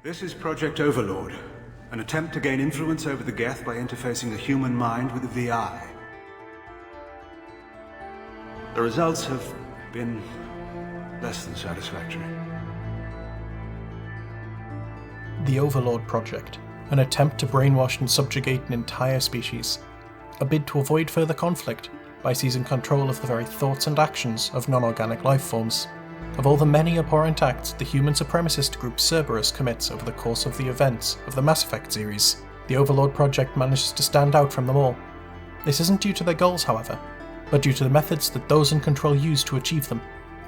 This is Project Overlord, an attempt to gain influence over the Geth by interfacing the human mind with the VI. The results have been less than satisfactory. The Overlord Project, an attempt to brainwash and subjugate an entire species. A bid to avoid further conflict by seizing control of the very thoughts and actions of non-organic life forms. Of all the many abhorrent acts the human supremacist group Cerberus commits over the course of the events of the Mass Effect series, the Overlord Project manages to stand out from them all. This isn't due to their goals, however, but due to the methods that those in control use to achieve them,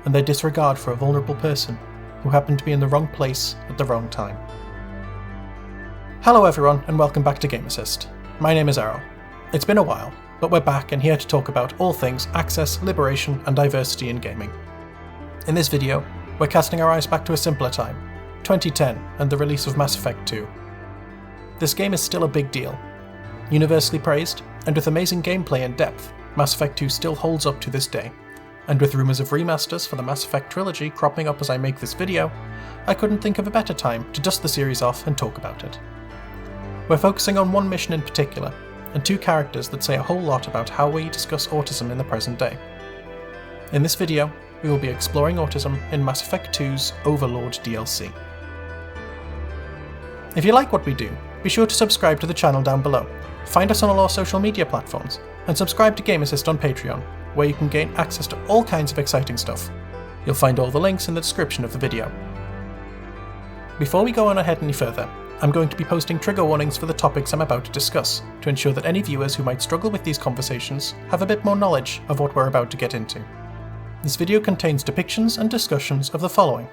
and their disregard for a vulnerable person who happened to be in the wrong place at the wrong time. Hello everyone, and welcome back to Game Assist. My name is Errol. It's been a while, but we're back and here to talk about all things access, liberation, and diversity in gaming. In this video, we're casting our eyes back to a simpler time, 2010 and the release of Mass Effect 2. This game is still a big deal. Universally praised, and with amazing gameplay and depth, Mass Effect 2 still holds up to this day. And with rumours of remasters for the Mass Effect Trilogy cropping up as I make this video, I couldn't think of a better time to dust the series off and talk about it. We're focusing on one mission in particular, and two characters that say a whole lot about how we discuss autism in the present day. In this video, we will be exploring autism in Mass Effect 2's Overlord DLC. If you like what we do, be sure to subscribe to the channel down below, find us on all our social media platforms, and subscribe to Game Assist on Patreon, where you can gain access to all kinds of exciting stuff. You'll find all the links in the description of the video. Before we go on ahead any further, I'm going to be posting trigger warnings for the topics I'm about to discuss, to ensure that any viewers who might struggle with these conversations have a bit more knowledge of what we're about to get into. This video contains depictions and discussions of the following: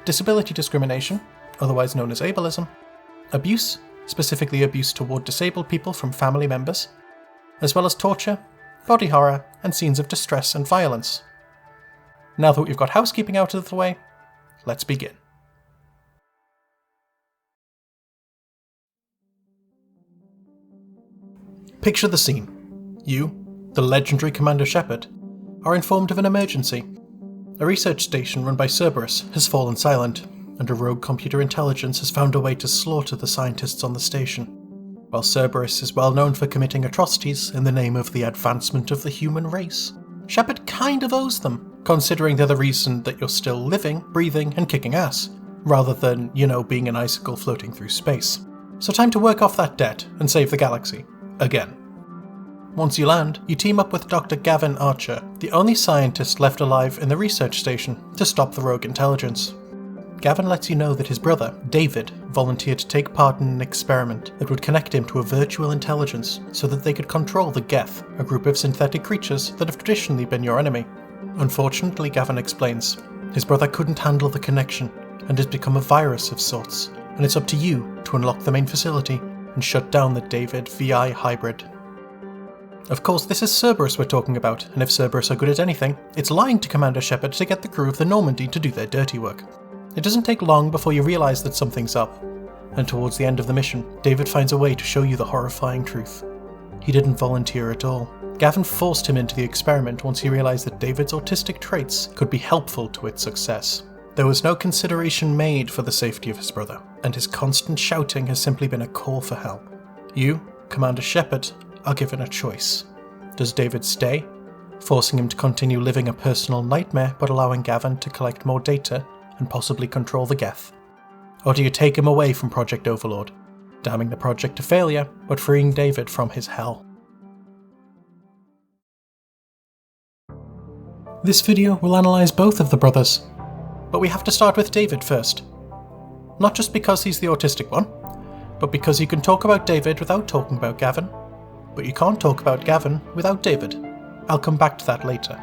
disability discrimination, otherwise known as ableism, abuse, specifically abuse toward disabled people from family members, as well as torture, body horror, and scenes of distress and violence. Now that we've got housekeeping out of the way, let's begin. Picture the scene. You, the legendary Commander Shepard, are informed of an emergency. A research station run by Cerberus has fallen silent, and a rogue computer intelligence has found a way to slaughter the scientists on the station. While Cerberus is well known for committing atrocities in the name of the advancement of the human race, Shepard kind of owes them, considering they're the reason that you're still living, breathing, and kicking ass, rather than, being an icicle floating through space. So time to work off that debt and save the galaxy. Again. Once you land, you team up with Dr. Gavin Archer, the only scientist left alive in the research station, to stop the rogue intelligence. Gavin lets you know that his brother, David, volunteered to take part in an experiment that would connect him to a virtual intelligence so that they could control the Geth, a group of synthetic creatures that have traditionally been your enemy. Unfortunately, Gavin explains, his brother couldn't handle the connection and has become a virus of sorts, and it's up to you to unlock the main facility and shut down the David VI hybrid. Of course, this is Cerberus we're talking about, and if Cerberus are good at anything, it's lying to Commander Shepard to get the crew of the Normandy to do their dirty work. It doesn't take long before you realise that something's up, and towards the end of the mission, David finds a way to show you the horrifying truth. He didn't volunteer at all. Gavin forced him into the experiment once he realised that David's autistic traits could be helpful to its success. There was no consideration made for the safety of his brother, and his constant shouting has simply been a call for help. You, Commander Shepard, are given a choice. Does David stay, forcing him to continue living a personal nightmare but allowing Gavin to collect more data and possibly control the Geth? Or do you take him away from Project Overlord, damning the project to failure but freeing David from his hell? This video will analyse both of the brothers, but we have to start with David first. Not just because he's the autistic one, but because you can talk about David without talking about Gavin. But you can't talk about Gavin without David. I'll come back to that later.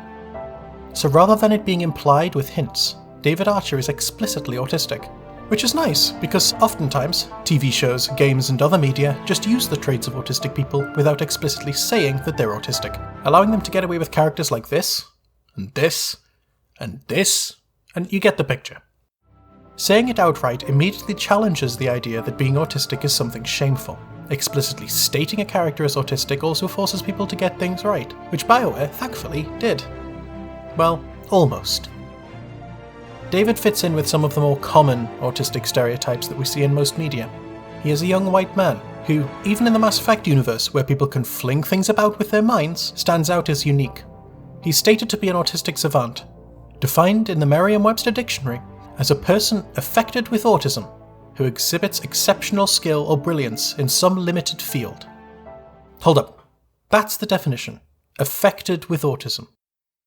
So rather than it being implied with hints, David Archer is explicitly autistic. Which is nice, because oftentimes, TV shows, games and other media just use the traits of autistic people without explicitly saying that they're autistic, allowing them to get away with characters like this, and this, and this, and you get the picture. Saying it outright immediately challenges the idea that being autistic is something shameful. Explicitly stating a character as autistic also forces people to get things right, which BioWare, thankfully, did. Well, almost. David fits in with some of the more common autistic stereotypes that we see in most media. He is a young white man who, even in the Mass Effect universe where people can fling things about with their minds, stands out as unique. He's stated to be an autistic savant, defined in the Merriam-Webster dictionary as a person affected with autism who exhibits exceptional skill or brilliance in some limited field. Hold up. That's the definition. Affected with autism.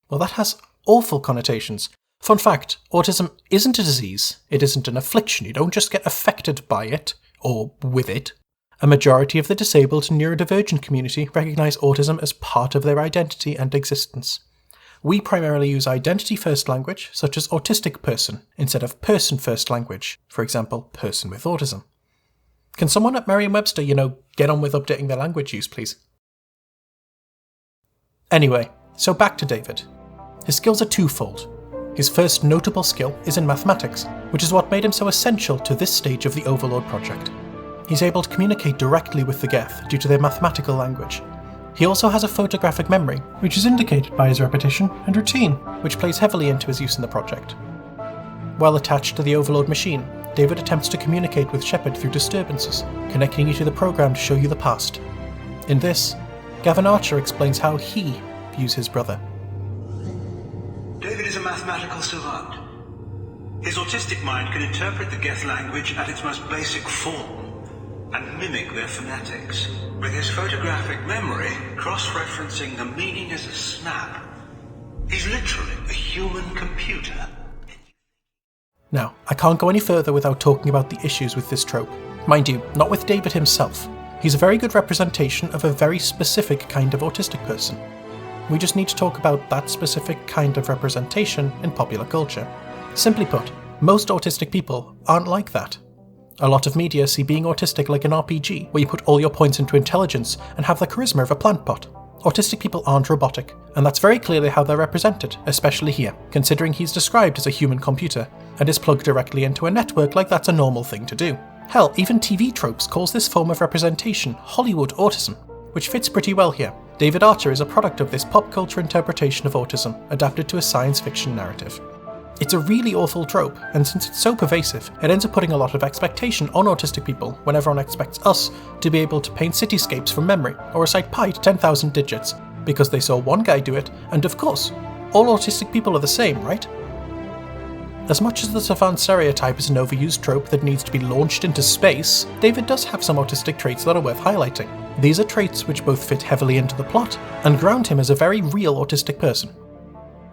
Well, that has awful connotations. Fun fact, autism isn't a disease. It isn't an affliction. You don't just get affected by it, or with it. A majority of the disabled and neurodivergent community recognise autism as part of their identity and existence. We primarily use identity-first language, such as autistic person, instead of person-first language, for example, person with autism. Can someone at Merriam-Webster, get on with updating their language use, please? Anyway, so back to David. His skills are twofold. His first notable skill is in mathematics, which is what made him so essential to this stage of the Overlord project. He's able to communicate directly with the Geth due to their mathematical language. He also has a photographic memory, which is indicated by his repetition and routine, which plays heavily into his use in the project. While attached to the Overlord machine, David attempts to communicate with Shepard through disturbances, connecting you to the program to show you the past. In this, Gavin Archer explains how he views his brother. David is a mathematical savant. His autistic mind can interpret the Geth language at its most basic form and mimic their phonetics, with his photographic memory cross-referencing the meaning as a snap. He's literally a human computer. Now, I can't go any further without talking about the issues with this trope. Mind you, not with David himself. He's a very good representation of a very specific kind of autistic person. We just need to talk about that specific kind of representation in popular culture. Simply put, most autistic people aren't like that. A lot of media see being autistic like an RPG, where you put all your points into intelligence and have the charisma of a plant pot. Autistic people aren't robotic, and that's very clearly how they're represented, especially here, considering he's described as a human computer, and is plugged directly into a network like that's a normal thing to do. Hell, even TV tropes calls this form of representation Hollywood autism, which fits pretty well here. David Archer is a product of this pop culture interpretation of autism, adapted to a science fiction narrative. It's a really awful trope, and since it's so pervasive, it ends up putting a lot of expectation on autistic people when everyone expects us to be able to paint cityscapes from memory or recite pi to 10,000 digits, because they saw one guy do it, and of course, all autistic people are the same, right? As much as the savant stereotype is an overused trope that needs to be launched into space, David does have some autistic traits that are worth highlighting. These are traits which both fit heavily into the plot and ground him as a very real autistic person.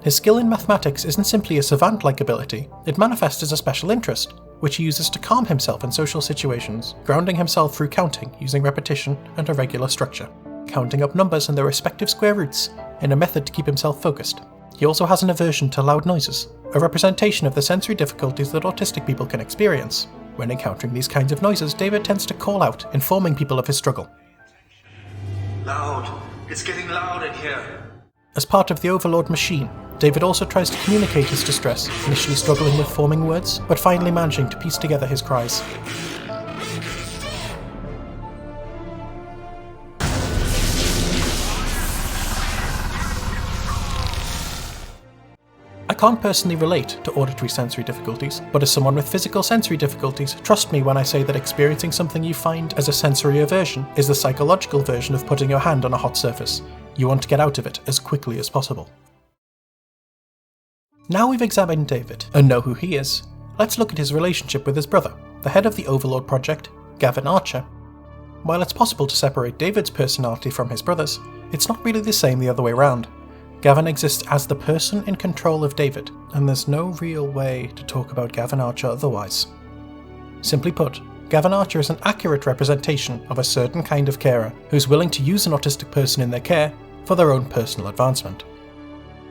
His skill in mathematics isn't simply a savant-like ability, it manifests as a special interest, which he uses to calm himself in social situations, grounding himself through counting using repetition and a regular structure, counting up numbers and their respective square roots in a method to keep himself focused. He also has an aversion to loud noises, a representation of the sensory difficulties that autistic people can experience. When encountering these kinds of noises, David tends to call out, informing people of his struggle. Loud. It's getting loud in here. As part of the Overlord machine, David also tries to communicate his distress, initially struggling with forming words, but finally managing to piece together his cries. I can't personally relate to auditory sensory difficulties, but as someone with physical sensory difficulties, trust me when I say that experiencing something you find as a sensory aversion is the psychological version of putting your hand on a hot surface. You want to get out of it as quickly as possible. Now we've examined David and know who he is, let's look at his relationship with his brother, the head of the Overlord project, Gavin Archer. While it's possible to separate David's personality from his brother's, it's not really the same the other way around. Gavin exists as the person in control of David, and there's no real way to talk about Gavin Archer otherwise. Simply put, Gavin Archer is an accurate representation of a certain kind of carer who's willing to use an autistic person in their care for their own personal advancement.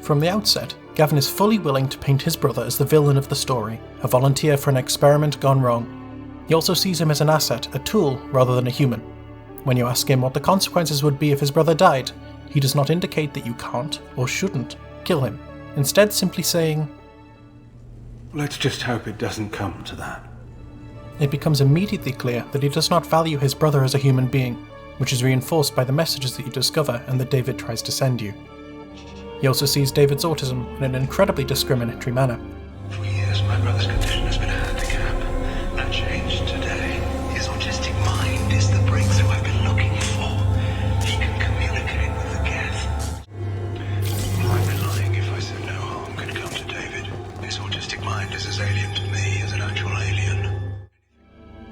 From the outset, Gavin is fully willing to paint his brother as the villain of the story, a volunteer for an experiment gone wrong. He also sees him as an asset, a tool, rather than a human. When you ask him what the consequences would be if his brother died, he does not indicate that you can't, or shouldn't, kill him, instead simply saying, Let's just hope it doesn't come to that. It becomes immediately clear that he does not value his brother as a human being, which is reinforced by the messages that you discover and that David tries to send you. He also sees David's autism in an incredibly discriminatory manner. For years, my as alien to me as an actual alien.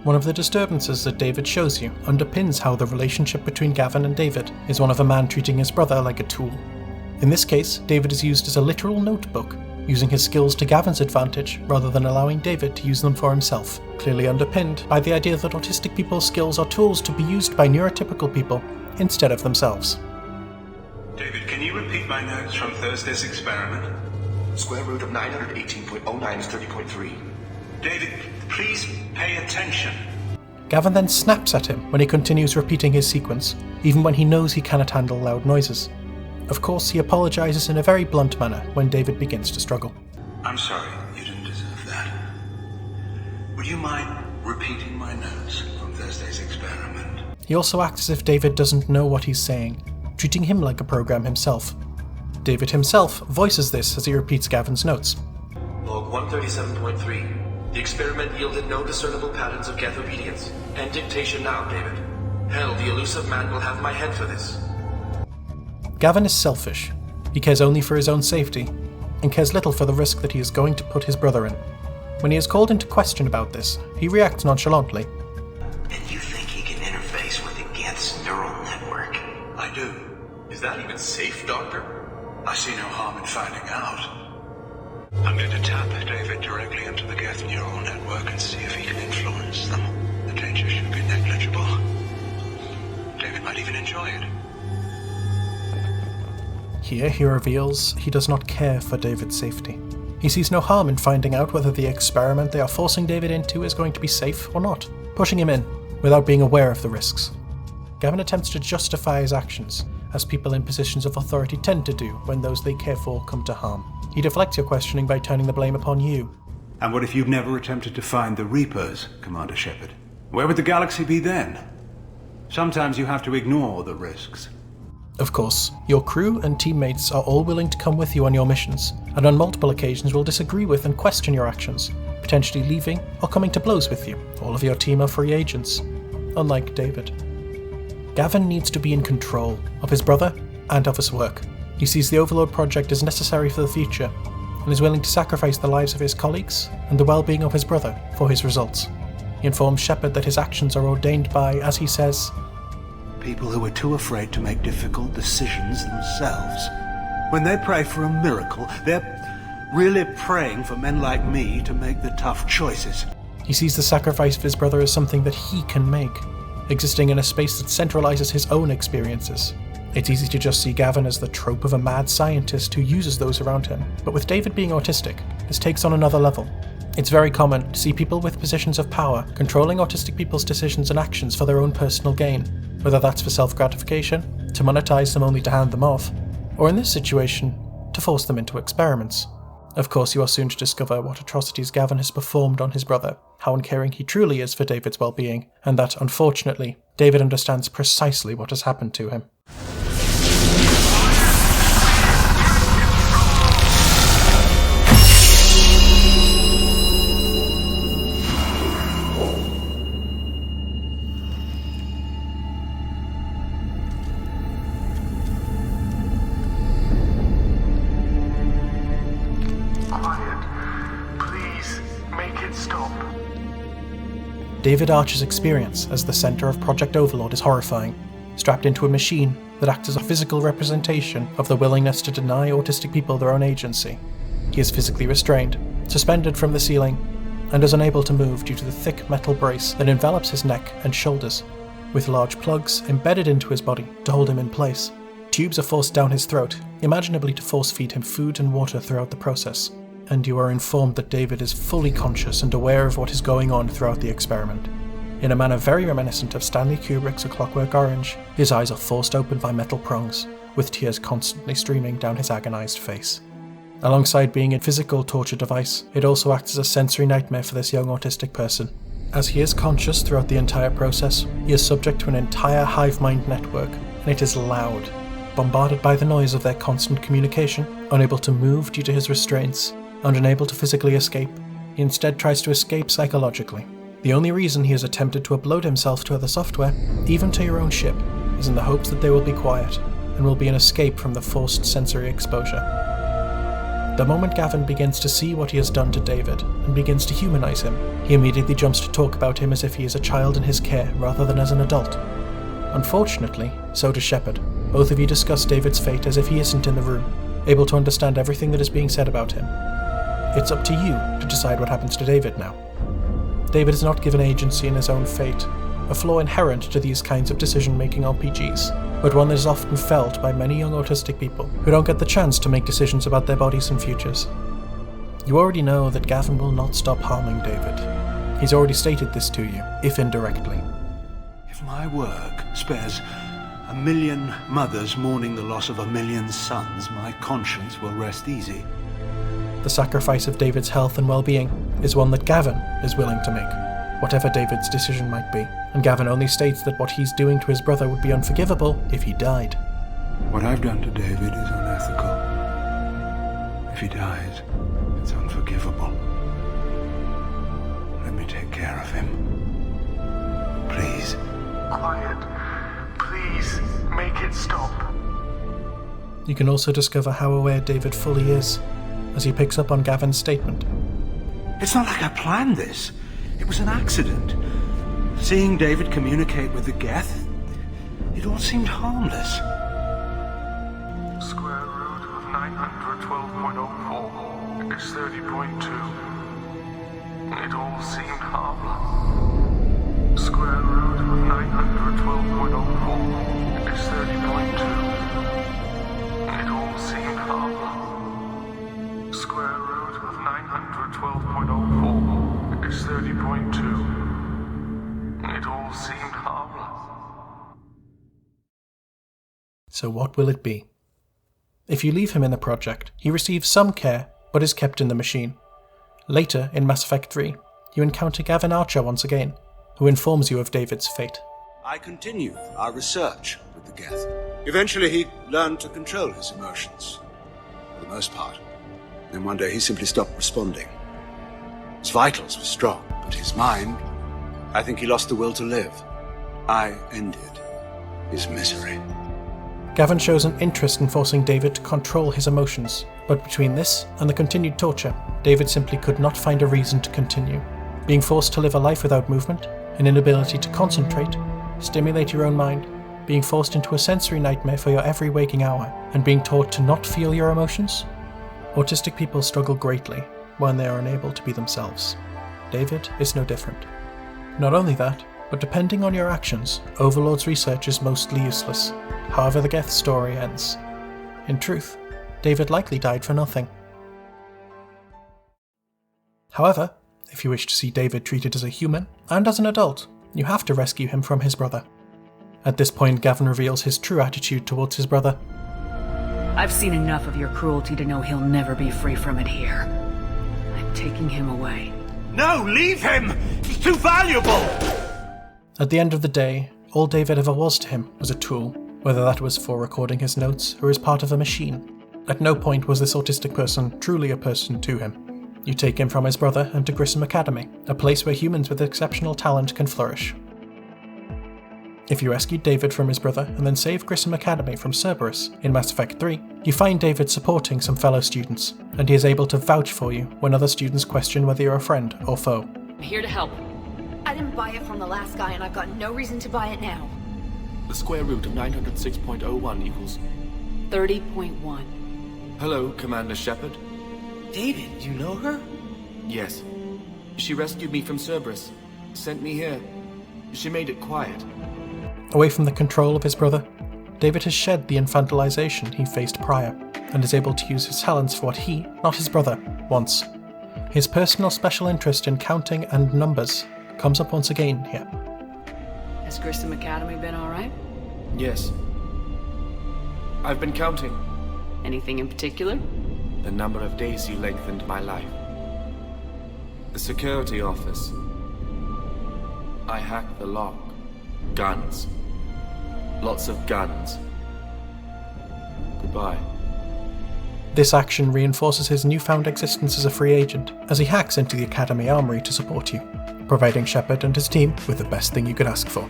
One of the disturbances that David shows you underpins how the relationship between Gavin and David is one of a man treating his brother like a tool. In this case, David is used as a literal notebook, using his skills to Gavin's advantage rather than allowing David to use them for himself, clearly underpinned by the idea that autistic people's skills are tools to be used by neurotypical people instead of themselves. David, can you repeat my notes from Thursday's experiment? Square root of 918.09 is 30.3. David, please pay attention. Gavin then snaps at him when he continues repeating his sequence, even when he knows he cannot handle loud noises. Of course, he apologises in a very blunt manner when David begins to struggle. I'm sorry, you didn't deserve that. Would you mind repeating my notes from Thursday's experiment? He also acts as if David doesn't know what he's saying, treating him like a program himself. David himself voices this as he repeats Gavin's notes. Log 137.3. The experiment yielded no discernible patterns of geth obedience. End dictation now, David. Hell, the Illusive man will have my head for this. Gavin is selfish. He cares only for his own safety, and cares little for the risk that he is going to put his brother in. When he is called into question about this, he reacts nonchalantly. And you think he can interface with the geth's neural network? I do. Is that even safe, Doctor? I see no harm in finding out. I'm going to tap David directly into the geth neural network and see if he can influence them. The danger should be negligible. David might even enjoy it. Here he reveals he does not care for David's safety. He sees no harm in finding out whether the experiment they are forcing David into is going to be safe or not, pushing him in without being aware of the risks. Gavin attempts to justify his actions, as people in positions of authority tend to do when those they care for come to harm. He deflects your questioning by turning the blame upon you. And what if you've never attempted to find the Reapers, Commander Shepard? Where would the galaxy be then? Sometimes you have to ignore the risks. Of course, your crew and teammates are all willing to come with you on your missions, and on multiple occasions will disagree with and question your actions, potentially leaving or coming to blows with you. All of your team are free agents, unlike David. Gavin needs to be in control of his brother and of his work. He sees the Overlord project as necessary for the future, and is willing to sacrifice the lives of his colleagues and the well-being of his brother for his results. He informs Shepard that his actions are ordained by, as he says, people who are too afraid to make difficult decisions themselves. When they pray for a miracle, they're really praying for men like me to make the tough choices. He sees the sacrifice of his brother as something that he can make, existing in a space that centralizes his own experiences. It's easy to just see Gavin as the trope of a mad scientist who uses those around him, but with David being autistic, this takes on another level. It's very common to see people with positions of power controlling autistic people's decisions and actions for their own personal gain, whether that's for self-gratification, to monetize them only to hand them off, or in this situation, to force them into experiments. Of course, you are soon to discover what atrocities Gavin has performed on his brother, how uncaring he truly is for David's well-being, and that, unfortunately, David understands precisely what has happened to him. David Archer's experience as the center of Project Overlord is horrifying. Strapped into a machine that acts as a physical representation of the willingness to deny autistic people their own agency, he is physically restrained, suspended from the ceiling, and is unable to move due to the thick metal brace that envelops his neck and shoulders, with large plugs embedded into his body to hold him in place. Tubes are forced down his throat, imaginably to force feed him food and water throughout the process. And you are informed that David is fully conscious and aware of what is going on throughout the experiment. In a manner very reminiscent of Stanley Kubrick's A Clockwork Orange, his eyes are forced open by metal prongs, with tears constantly streaming down his agonized face. Alongside being a physical torture device, it also acts as a sensory nightmare for this young autistic person. As he is conscious throughout the entire process, he is subject to an entire hive mind network, and it is loud. Bombarded by the noise of their constant communication, unable to move due to his restraints, and unable to physically escape, he instead tries to escape psychologically. The only reason he has attempted to upload himself to other software, even to your own ship, is in the hopes that they will be quiet, and will be an escape from the forced sensory exposure. The moment Gavin begins to see what he has done to David and begins to humanize him, he immediately jumps to talk about him as if he is a child in his care rather than as an adult. Unfortunately, so does Shepard. Both of you discuss David's fate as if he isn't in the room, able to understand everything that is being said about him. It's up to you to decide what happens to David now. David is not given agency in his own fate, a flaw inherent to these kinds of decision-making RPGs, but one that is often felt by many young autistic people who don't get the chance to make decisions about their bodies and futures. You already know that Gavin will not stop harming David. He's already stated this to you, if indirectly. If my work spares 1 million mothers mourning the loss of 1 million sons, my conscience will rest easy. The sacrifice of David's health and well-being is one that Gavin is willing to make, whatever David's decision might be, and Gavin only states that what he's doing to his brother would be unforgivable if he died. What I've done to David is unethical. If he dies, it's unforgivable. Let me take care of him. Please. Quiet. Please, make it stop. You can also discover how aware David fully is, as he picks up on Gavin's statement. It's not like I planned this. It was an accident. Seeing David communicate with the Geth, it all seemed harmless. Square root of 912.04 is 30.2. It all seemed harmless. Square root of 912.04 is 30.2. It all seemed harmless. Square root of 912.04 is 30.2. It all seemed harmless. So what will it be? If you leave him in the project, he receives some care, but is kept in the machine. Later, in Mass Effect 3, you encounter Gavin Archer once again, who informs you of David's fate. I continued our research with the Geth. Eventually he learned to control his emotions, for the most part. Then one day he simply stopped responding. His vitals were strong, but his mind, I think he lost the will to live. I ended his misery. Gavin shows an interest in forcing David to control his emotions, but between this and the continued torture, David simply could not find a reason to continue. Being forced to live a life without movement, an inability to concentrate, stimulate your own mind, being forced into a sensory nightmare for your every waking hour, and being taught to not feel your emotions? Autistic people struggle greatly when they are unable to be themselves. David is no different. Not only that, but depending on your actions, Overlord's research is mostly useless, however the Geth story ends. In truth, David likely died for nothing. However, if you wish to see David treated as a human, and as an adult, you have to rescue him from his brother. At this point, Gavin reveals his true attitude towards his brother. I've seen enough of your cruelty to know he'll never be free from it here. I'm taking him away. No, leave him! He's too valuable! At the end of the day, all David ever was to him was a tool, whether that was for recording his notes or as part of a machine. At no point was this autistic person truly a person to him. You take him from his brother and to Grissom Academy, a place where humans with exceptional talent can flourish. If you rescued David from his brother and then save Grissom Academy from Cerberus in Mass Effect 3, you find David supporting some fellow students, and he is able to vouch for you when other students question whether you're a friend or foe. I'm here to help. I didn't buy it from the last guy and I've got no reason to buy it now. The square root of 906.01 equals... 30.1. Hello, Commander Shepard. David, you know her? Yes. She rescued me from Cerberus, sent me here. She made it quiet. Away from the control of his brother, David has shed the infantilization he faced prior, and is able to use his talents for what he, not his brother, wants. His personal special interest in counting and numbers comes up once again here. Has Grissom Academy been alright? Yes. I've been counting. Anything in particular? The number of days you lengthened my life. The security office. I hacked the lock. Guns. Lots of guns. Goodbye. This action reinforces his newfound existence as a free agent, as he hacks into the Academy armory to support you, providing Shepard and his team with the best thing you could ask for: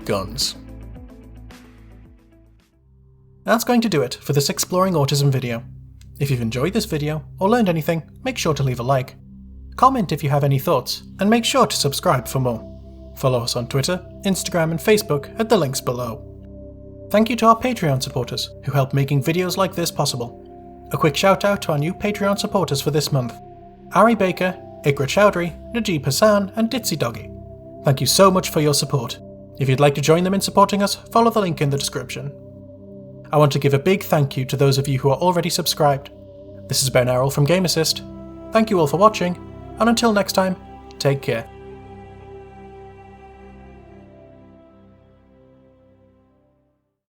guns. That's going to do it for this Exploring Autism video. If you've enjoyed this video or learned anything, make sure to leave a like. Comment if you have any thoughts, and make sure to subscribe for more. Follow us on Twitter, Instagram and Facebook at the links below. Thank you to our Patreon supporters who help making videos like this possible. A quick shout out to our new Patreon supporters for this month: Ari Baker, Ikra Chowdhury, Najib Hassan and Ditsy Doggy. Thank you so much for your support. If you'd like to join them in supporting us, follow the link in the description. I want to give a big thank you to those of you who are already subscribed. This is Ben Arrell from Game Assist. Thank you all for watching, and until next time, take care.